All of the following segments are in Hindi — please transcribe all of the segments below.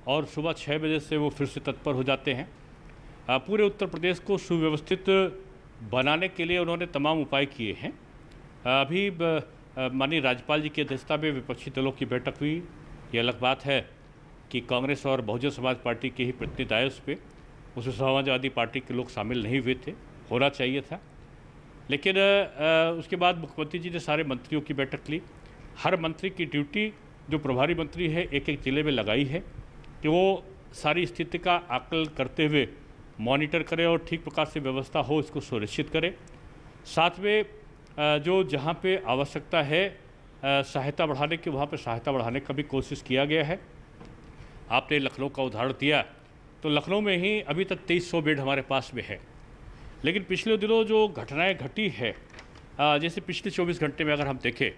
और सुबह 6 बजे से वो फिर से तत्पर हो जाते हैं। पूरे उत्तर प्रदेश को सुव्यवस्थित बनाने के लिए उन्होंने तमाम उपाय किए हैं। अभी माननीय राज्यपाल जी की अध्यक्षता में विपक्षी दलों की बैठक हुई। ये अलग बात है कि कांग्रेस और बहुजन समाज पार्टी के ही प्रतिनिधि आए उस पर, उसमें समाजवादी पार्टी के लोग शामिल नहीं हुए थे, होना चाहिए था। लेकिन उसके बाद मुख्यमंत्री जी ने सारे मंत्रियों की बैठक ली। हर मंत्री की ड्यूटी, जो प्रभारी मंत्री है, एक एक जिले में लगाई है कि वो सारी स्थिति का आकलन करते हुए मॉनिटर करें और ठीक प्रकार से व्यवस्था हो, इसको सुनिश्चित करें। साथ में जो जहाँ पे आवश्यकता है सहायता बढ़ाने की, वहाँ पे सहायता बढ़ाने का भी कोशिश किया गया है। आपने लखनऊ का उदाहरण दिया, तो लखनऊ में ही अभी तक 2300 बेड हमारे पास में है। लेकिन पिछले दिनों जो घटनाएं घटी है, जैसे पिछले 24 घंटे में अगर हम देखें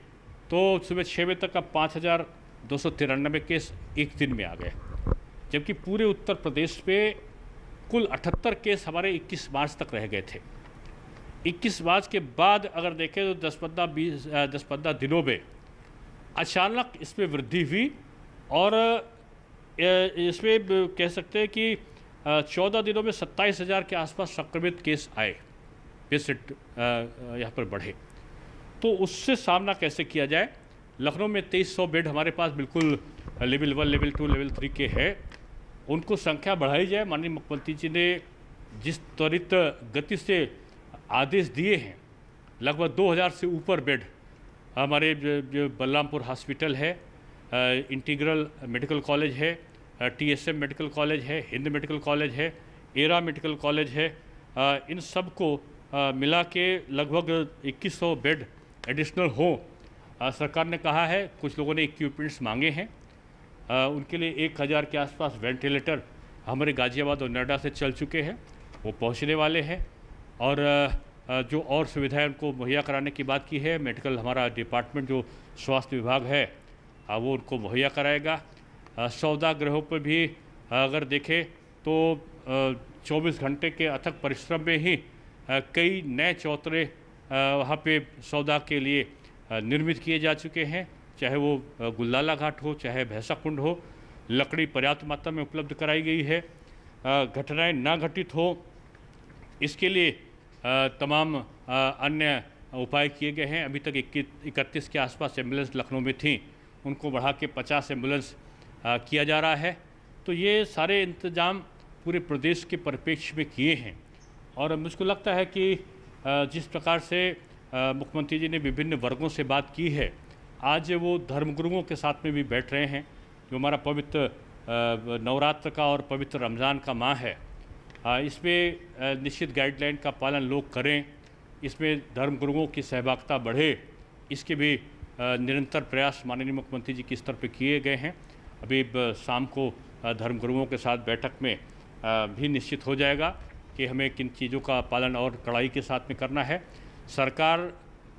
तो सुबह 6 बजे तक का 5293 केस एक दिन में आ गए, जबकि पूरे उत्तर प्रदेश में कुल 78 केस हमारे 21 मार्च तक रह गए थे। 21 मार्च के बाद अगर देखें तो 10-15 दिनों में अचानक इसमें वृद्धि हुई और इसमें कह सकते हैं कि 14 दिनों में 27,000 के आसपास संक्रमित केस आए, पेशेंट यहाँ पर बढ़े। तो उससे सामना कैसे किया जाए? लखनऊ में 2300 बेड हमारे पास बिल्कुल लेवल 1, लेवल 2, लेवल 3 के हैं, उनको संख्या बढ़ाई जाए। माननीय मुख्यमंत्री जी ने जिस त्वरित गति से आदेश दिए हैं, लगभग 2000 से ऊपर बेड हमारे जो बलरामपुर हॉस्पिटल है, इंटीग्रल मेडिकल कॉलेज है, TSM मेडिकल कॉलेज है, हिंद मेडिकल कॉलेज है, एरा मेडिकल कॉलेज है, इन सब को मिला के लगभग 2100 बेड एडिशनल हो। सरकार ने कहा है, कुछ लोगों ने इक्विपमेंट्स मांगे हैं, उनके लिए 1000 के आसपास वेंटिलेटर हमारे गाजियाबाद और नोएडा से चल चुके हैं, वो पहुंचने वाले हैं। और जो और सुविधाएं उनको मुहैया कराने की बात की है, मेडिकल हमारा डिपार्टमेंट जो स्वास्थ्य विभाग है वो उनको मुहैया कराएगा। सौदागृहों पर भी अगर देखें तो 24 घंटे के अथक परिश्रम में ही कई नए चौतरे वहाँ पे सौदा के लिए निर्मित किए जा चुके हैं, चाहे वो गुलदाला घाट हो, चाहे भैंसा कुंड हो। लकड़ी पर्याप्त मात्रा में उपलब्ध कराई गई है। घटनाएं ना घटित हो, इसके लिए तमाम अन्य उपाय किए गए हैं। अभी तक 31 के आसपास एम्बुलेंस लखनऊ में थी, उनको बढ़ा के 50 एम्बुलेंस किया जा रहा है। तो ये सारे इंतजाम पूरे प्रदेश के परिप्रेक्ष्य में किए हैं। और मुझको लगता है कि जिस प्रकार से मुख्यमंत्री जी ने विभिन्न वर्गों से बात की है, आज वो धर्मगुरुओं के साथ में भी बैठ रहे हैं। जो हमारा पवित्र नवरात्र का और पवित्र रमज़ान का माह है, इसमें निश्चित गाइडलाइन का पालन लोग करें, इसमें धर्मगुरुओं की सहभागिता बढ़े, इसके भी निरंतर प्रयास माननीय मुख्यमंत्री जी के स्तर पर किए गए हैं। अभी शाम को धर्मगुरुओं के साथ बैठक में भी निश्चित हो जाएगा कि हमें किन चीज़ों का पालन और कड़ाई के साथ में करना है। सरकार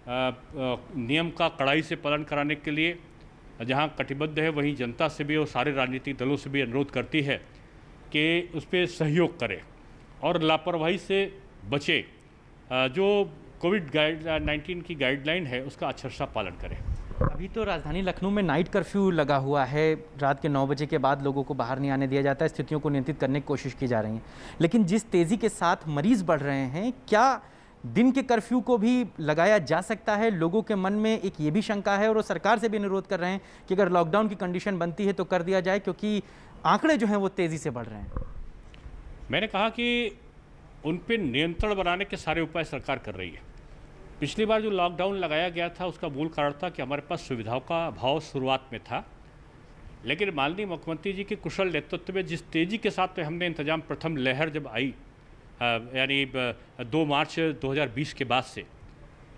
नियम का कड़ाई से पालन कराने के लिए जहां कटिबद्ध है, वहीं जनता से भी और सारे राजनीतिक दलों से भी अनुरोध करती है कि उस पर सहयोग करें और लापरवाही से बचे। जो कोविड-19 की गाइडलाइन है, उसका अक्षरशः पालन करें। अभी तो राजधानी लखनऊ में नाइट कर्फ्यू लगा हुआ है, रात के 9 बजे के बाद लोगों को बाहर नहीं आने दिया जाता है, स्थितियों को नियंत्रित करने की कोशिश की जा रही है। लेकिन जिस तेज़ी के साथ मरीज़ बढ़ रहे हैं, क्या दिन के कर्फ्यू को भी लगाया जा सकता है? लोगों के मन में एक ये भी शंका है और वो सरकार से भी अनुरोध कर रहे हैं कि अगर लॉकडाउन की कंडीशन बनती है तो कर दिया जाए, क्योंकि आंकड़े जो हैं वो तेज़ी से बढ़ रहे हैं। मैंने कहा कि उन पर नियंत्रण बनाने के सारे उपाय सरकार कर रही है। पिछली बार जो लॉकडाउन लगाया गया था, उसका मूल कारण था कि हमारे पास सुविधाओं का अभाव शुरुआत में था। लेकिन माननीय मुख्यमंत्री जी के कुशल नेतृत्व में जिस तेज़ी के साथ में हमने इंतजाम, प्रथम लहर जब आई यानी 2 मार्च 2020 के बाद से,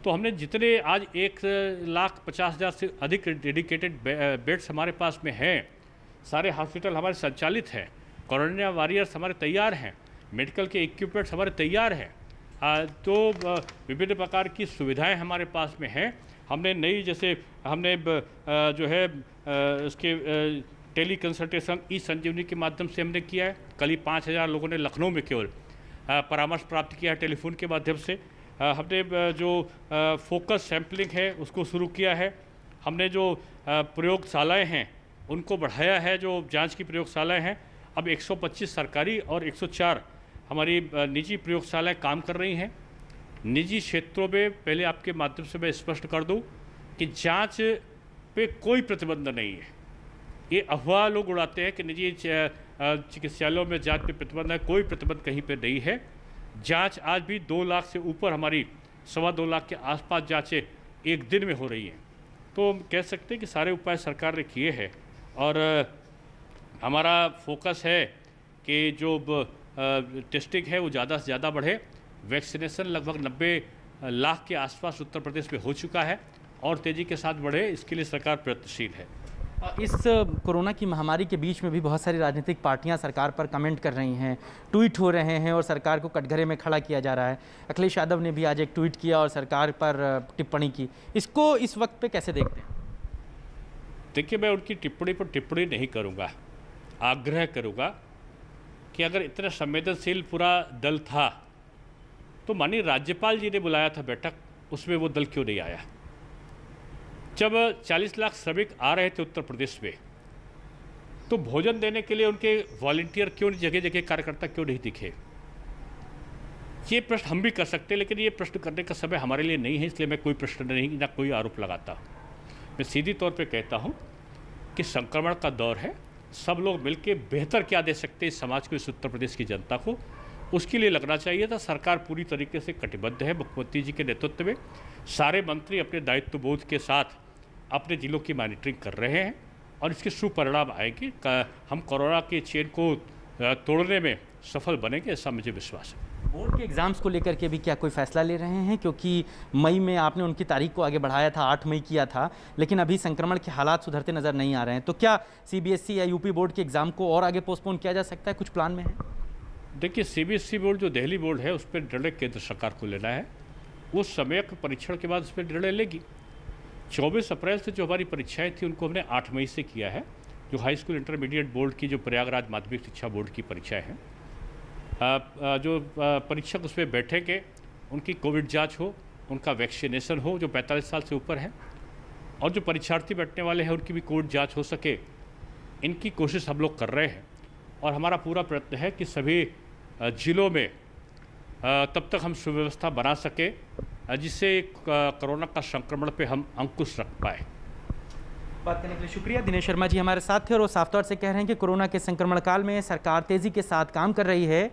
तो हमने जितने आज 1,50,000 से अधिक डेडिकेटेड बेड्स हमारे पास में हैं, सारे हॉस्पिटल हमारे संचालित हैं, कोरोना वॉरियर्स हमारे तैयार हैं, मेडिकल के इक्विपमेंट्स हमारे तैयार हैं, तो विभिन्न प्रकार की सुविधाएं हमारे पास में हैं। हमने नई, जैसे हमने जो है इसके टेली कंसल्टेशन ई-संजीवनी के माध्यम से हमने किया है। कल ही 5000 लोगों ने लखनऊ में केवल परामर्श प्राप्त किया है टेलीफोन के माध्यम से। हमने जो फोकस सैम्पलिंग है उसको शुरू किया है। हमने जो प्रयोगशालाएं हैं उनको बढ़ाया है। जो जांच की प्रयोगशालाएं हैं, अब 125 सरकारी और 104 हमारी निजी प्रयोगशालाएं काम कर रही हैं। निजी क्षेत्रों में पहले आपके माध्यम से मैं स्पष्ट कर दूं कि जांच पे कोई प्रतिबंध नहीं है। ये अफवाह लोग उड़ाते हैं कि निजी चिकित्सालयों में जांच पे प्रतिबंध है, कोई प्रतिबंध कहीं पे नहीं है। जांच आज भी 2 लाख से ऊपर, हमारी 2.25 लाख के आसपास जांचें एक दिन में हो रही हैं। तो हम कह सकते हैं कि सारे उपाय सरकार ने किए हैं और हमारा फोकस है कि जो टेस्टिंग है वो ज़्यादा से ज़्यादा बढ़े। वैक्सीनेशन लगभग 90 लाख के आसपास उत्तर प्रदेश में हो चुका है और तेज़ी के साथ बढ़े, इसके लिए सरकार प्रयत्नशील है। इस कोरोना की महामारी के बीच में भी बहुत सारी राजनीतिक पार्टियां सरकार पर कमेंट कर रही हैं, ट्वीट हो रहे हैं और सरकार को कटघरे में खड़ा किया जा रहा है। अखिलेश यादव ने भी आज एक ट्वीट किया और सरकार पर टिप्पणी की। इसको इस वक्त पे कैसे देखते हैं? देखिए, मैं उनकी टिप्पणी पर टिप्पणी नहीं करूँगा। आग्रह करूँगा कि अगर इतना संवेदनशील पूरा दल था तो माननीय राज्यपाल जी ने बुलाया था बैठक, उसमें वो दल क्यों नहीं आया? जब 40 लाख श्रमिक आ रहे थे उत्तर प्रदेश में, तो भोजन देने के लिए उनके वॉलंटियर क्यों नहीं, जगह जगह कार्यकर्ता क्यों नहीं दिखे? ये प्रश्न हम भी कर सकते हैं, लेकिन ये प्रश्न करने का समय हमारे लिए नहीं है, इसलिए मैं कोई प्रश्न नहीं, ना कोई आरोप लगाता। मैं सीधी तौर पे कहता हूँ कि संक्रमण का दौर है, सब लोग मिलकर बेहतर क्या दे सकते हैं इस समाज को, इस उत्तर प्रदेश की जनता को, उसके लिए लगना चाहिए था। सरकार पूरी तरीके से कटिबद्ध है। मुख्यमंत्री जी के नेतृत्व में सारे मंत्री अपने दायित्व बोध के साथ अपने जिलों की मॉनिटरिंग कर रहे हैं और इसके सुपरिणाम आएंगे। हम कोरोना के चेन को तोड़ने में सफल बनेंगे, ऐसा मुझे विश्वास है। बोर्ड के एग्ज़ाम्स को लेकर के भी क्या कोई फैसला ले रहे हैं? क्योंकि मई में आपने उनकी तारीख को आगे बढ़ाया था, 8 मई किया था, लेकिन अभी संक्रमण के हालात सुधरते नज़र नहीं आ रहे हैं। तो क्या CBSE या यूपी बोर्ड के एग्ज़ाम को और आगे पोस्टपोन किया जा सकता है? कुछ प्लान में है? देखिए, CBSE बोर्ड जो दिल्ली बोर्ड है, उस पर निर्णय केंद्र सरकार को लेना है। उस समय परीक्षण के बाद उस पर निर्णय लेगी। 24 अप्रैल से जो हमारी परीक्षाएं थी उनको हमने 8 मई से किया है। जो हाई स्कूल इंटरमीडिएट बोर्ड की, जो प्रयागराज माध्यमिक शिक्षा बोर्ड की परीक्षाएं हैं, जो परीक्षक उसमें बैठेंगे, उनकी कोविड जांच हो, उनका वैक्सीनेशन हो जो 45 साल से ऊपर है, और जो परीक्षार्थी बैठने वाले हैं उनकी भी कोविड जांच हो सके, इनकी कोशिश हम लोग कर रहे हैं। और हमारा पूरा प्रयत्न है कि सभी जिलों में तब तक हम सुव्यवस्था बना सके जिससे कोरोना का संक्रमण पे हम अंकुश रख पाए। बात करने के लिए शुक्रिया। दिनेश शर्मा जी हमारे साथ थे और वो साफ तौर से कह रहे हैं कि कोरोना के संक्रमण काल में सरकार तेजी के साथ काम कर रही है।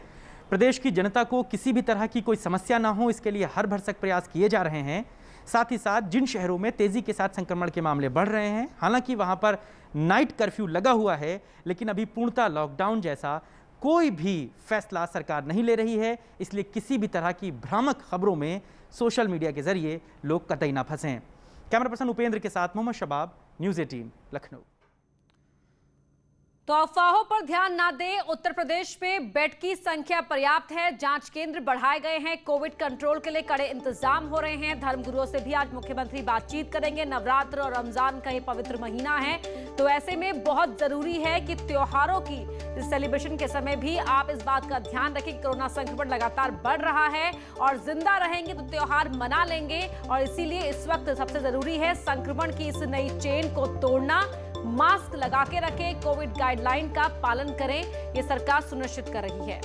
प्रदेश की जनता को किसी भी तरह की कोई समस्या ना हो, इसके लिए हर भरसक प्रयास किए जा रहे हैं। साथ ही साथ जिन शहरों में तेजी के साथ संक्रमण के मामले बढ़ रहे हैं, हालांकि वहां पर नाइट कर्फ्यू लगा हुआ है, लेकिन अभी पूर्णतः लॉकडाउन जैसा कोई भी फैसला सरकार नहीं ले रही है। इसलिए किसी भी तरह की भ्रामक खबरों में सोशल मीडिया के जरिए लोग कतई ना फंसें। कैमरा पर्सन उपेंद्र के साथ मोहम्मद शबाब, न्यूज़ 18 लखनऊ। तो अफवाहों पर ध्यान ना दें। उत्तर प्रदेश में बेड की संख्या पर्याप्त है, जांच केंद्र बढ़ाए गए हैं, कोविड कंट्रोल के लिए कड़े इंतजाम हो रहे हैं। धर्मगुरुओं से भी आज मुख्यमंत्री बातचीत करेंगे। नवरात्र और रमजान का ये पवित्र महीना है, तो ऐसे में बहुत जरूरी है कि त्योहारों की सेलिब्रेशन के समय भी आप इस बात का ध्यान रखें कि कोरोना संक्रमण लगातार बढ़ रहा है और जिंदा रहेंगे तो त्योहार मना लेंगे। और इसीलिए इस वक्त सबसे जरूरी है संक्रमण की इस नई चेन को तोड़ना। मास्क लगा के रखें, कोविड गाइडलाइन का पालन करें, ये सरकार सुनिश्चित कर रही है।